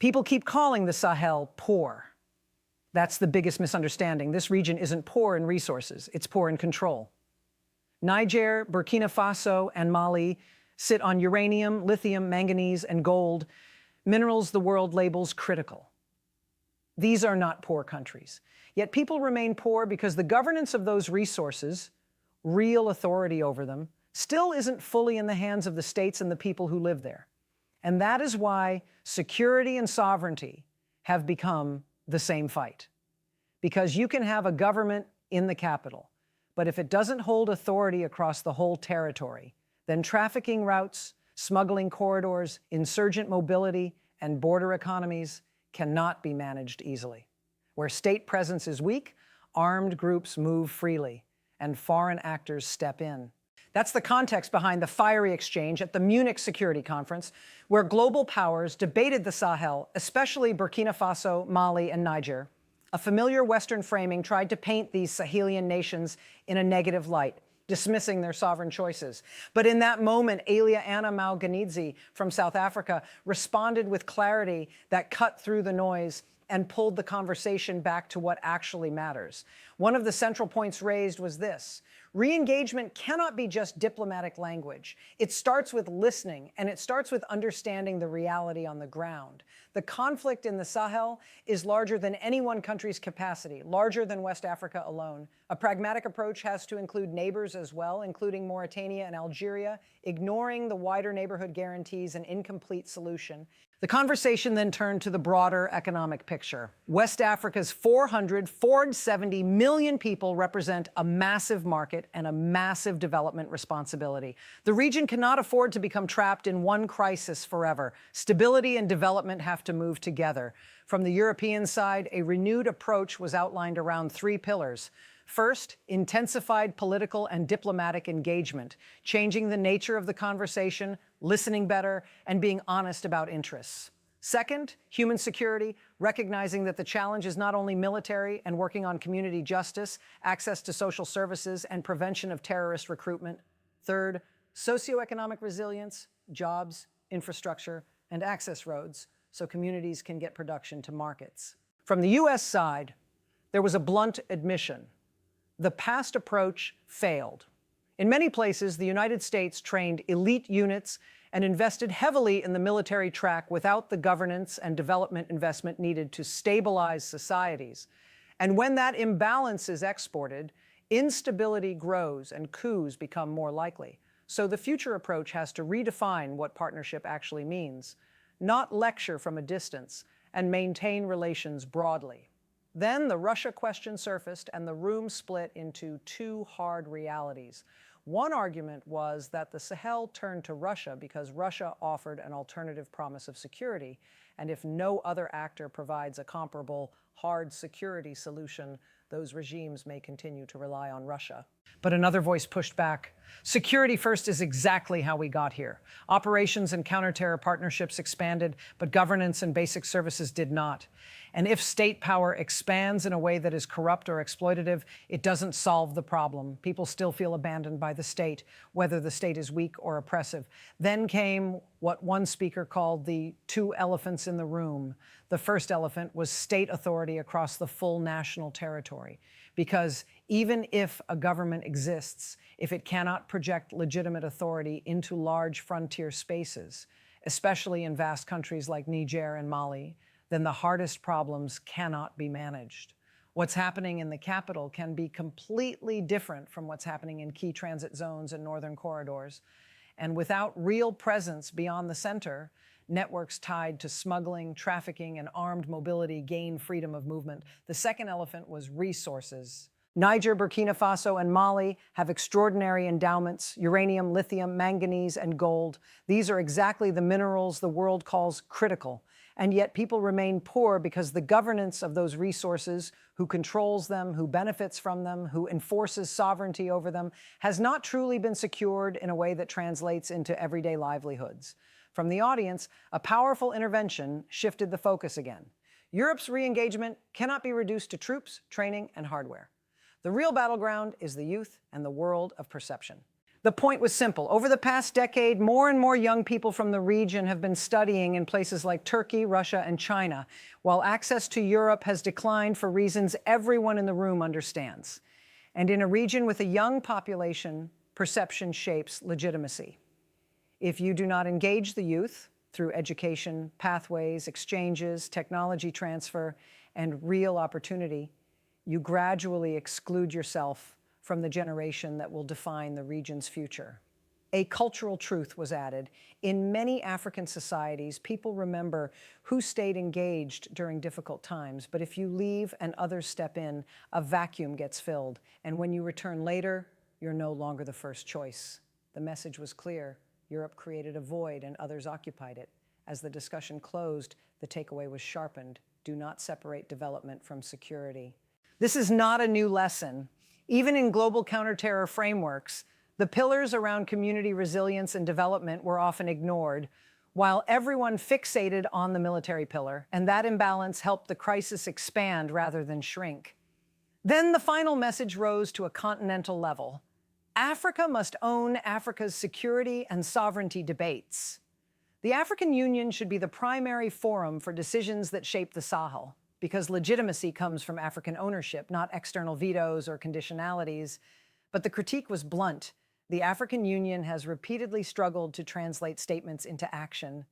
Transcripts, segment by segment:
People keep calling the Sahel poor. That's the biggest misunderstanding. This region isn't poor in resources, it's poor in control. Niger, Burkina Faso, and Mali sit on uranium, lithium, manganese, and gold, minerals the world labels critical. These are not poor countries. Yet people remain poor because the governance of those resources, real authority over them, still isn't fully in the hands of the states and the people who live there. And that is why security and sovereignty have become the same fight. Because you can have a government in the capital, but if it doesn't hold authority across the whole territory, then trafficking routes, smuggling corridors, insurgent mobility, and border economies cannot be managed easily. Where state presence is weak, armed groups move freely, and foreign actors step in. That's the context behind the fiery exchange at the Munich Security Conference, where global powers debated the Sahel, especially Burkina Faso, Mali, and Niger. A familiar Western framing tried to paint these Sahelian nations in a negative light, dismissing their sovereign choices. But in that moment, Elia Anna Malganidze from South Africa responded with clarity that cut through the noise and pulled the conversation back to what actually matters. One of the central points raised was this: re-engagement cannot be just diplomatic language. It starts with listening, and it starts with understanding the reality on the ground. The conflict in the Sahel is larger than any one country's capacity, larger than West Africa alone. A pragmatic approach has to include neighbors as well, including Mauritania and Algeria, ignoring the wider neighborhood guarantees an incomplete solution. The conversation then turned to the broader economic picture. West Africa's 470 million people represent a massive market and a massive development responsibility. The region cannot afford to become trapped in one crisis forever. Stability and development have to move together. From the European side, a renewed approach was outlined around 3 pillars. First, intensified political and diplomatic engagement, changing the nature of the conversation, listening better, and being honest about interests. Second, human security, recognizing that the challenge is not only military and working on community justice, access to social services, and prevention of terrorist recruitment. Third, socioeconomic resilience, jobs, infrastructure, and access roads so communities can get production to markets. From the U.S. side, there was a blunt admission. The past approach failed. In many places, the United States trained elite units and invested heavily in the military track without the governance and development investment needed to stabilize societies. And when that imbalance is exported, instability grows and coups become more likely. So the future approach has to redefine what partnership actually means, not lecture from a distance, and maintain relations broadly. Then the Russia question surfaced and the room split into 2 hard realities. One argument was that the Sahel turned to Russia because Russia offered an alternative promise of security, and if no other actor provides a comparable hard security solution, those regimes may continue to rely on Russia. But another voice pushed back. Security first is exactly how we got here. Operations and counterterror partnerships expanded, but governance and basic services did not. And if state power expands in a way that is corrupt or exploitative, it doesn't solve the problem. People still feel abandoned by the state, whether the state is weak or oppressive. Then came what one speaker called the 2 elephants in the room. The first elephant was state authority across the full national territory. Because even if a government exists, if it cannot project legitimate authority into large frontier spaces, especially in vast countries like Niger and Mali, then the hardest problems cannot be managed. What's happening in the capital can be completely different from what's happening in key transit zones and northern corridors. And without real presence beyond the center, networks tied to smuggling, trafficking, and armed mobility gain freedom of movement. The second elephant was resources. Niger, Burkina Faso, and Mali have extraordinary endowments: uranium, lithium, manganese, and gold. These are exactly the minerals the world calls critical. And yet people remain poor because the governance of those resources, who controls them, who benefits from them, who enforces sovereignty over them, has not truly been secured in a way that translates into everyday livelihoods. From the audience, a powerful intervention shifted the focus again. Europe's re-engagement cannot be reduced to troops, training, and hardware. The real battleground is the youth and the world of perception. The point was simple. Over the past decade, more and more young people from the region have been studying in places like Turkey, Russia, and China, while access to Europe has declined for reasons everyone in the room understands. And in a region with a young population, perception shapes legitimacy. If you do not engage the youth through education, pathways, exchanges, technology transfer, and real opportunity, you gradually exclude yourself from the generation that will define the region's future. A cultural truth was added. In many African societies, people remember who stayed engaged during difficult times, but if you leave and others step in, a vacuum gets filled, and when you return later, you're no longer the first choice. The message was clear. Europe created a void and others occupied it. As the discussion closed, the takeaway was sharpened. Do not separate development from security. This is not a new lesson. Even in global counterterror frameworks, the pillars around community resilience and development were often ignored, while everyone fixated on the military pillar, and that imbalance helped the crisis expand rather than shrink. Then the final message rose to a continental level. Africa must own Africa's security and sovereignty debates. The African Union should be the primary forum for decisions that shape the Sahel, because legitimacy comes from African ownership, not external vetoes or conditionalities. But the critique was blunt. The African Union has repeatedly struggled to translate statements into action.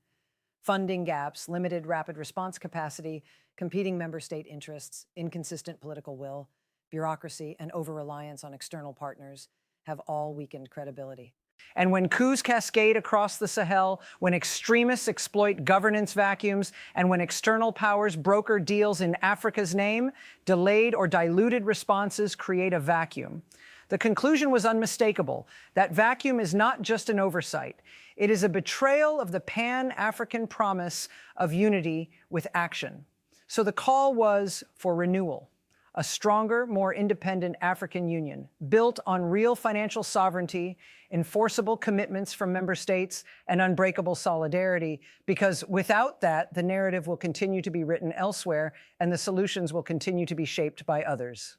Funding gaps, limited rapid response capacity, competing member state interests, inconsistent political will, bureaucracy, and over-reliance on external partners have all weakened credibility. And when coups cascade across the Sahel, when extremists exploit governance vacuums, and when external powers broker deals in Africa's name, delayed or diluted responses create a vacuum. The conclusion was unmistakable. That vacuum is not just an oversight. It is a betrayal of the Pan-African promise of unity with action. So the call was for renewal. A stronger, more independent African Union, built on real financial sovereignty, enforceable commitments from member states, and unbreakable solidarity, because without that, the narrative will continue to be written elsewhere, and the solutions will continue to be shaped by others.